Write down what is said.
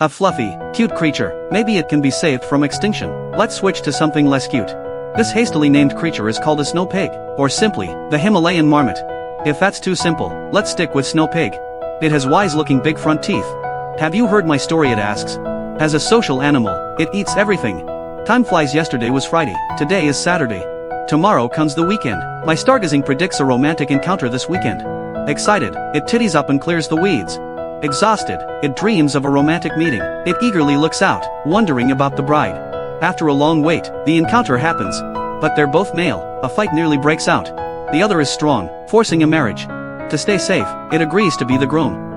A fluffy, cute creature, maybe it can be saved from extinction. Let's switch to something less cute. This hastily named creature is called a snow pig, or simply, the Himalayan marmot. If that's too simple, let's stick with snow pig. It has wise-looking big front teeth. Have you heard my story, it asks. As a social animal, it eats everything. Time flies. Yesterday was Friday, today is Saturday. Tomorrow comes the weekend. My stargazing predicts a romantic encounter this weekend. Excited, it titties up and clears the weeds. Exhausted, it dreams of a romantic meeting. It eagerly looks out, wondering about the bride. After a long wait, the encounter happens. But they're both male, a fight nearly breaks out. The other is strong, forcing a marriage. To stay safe, it agrees to be the groom.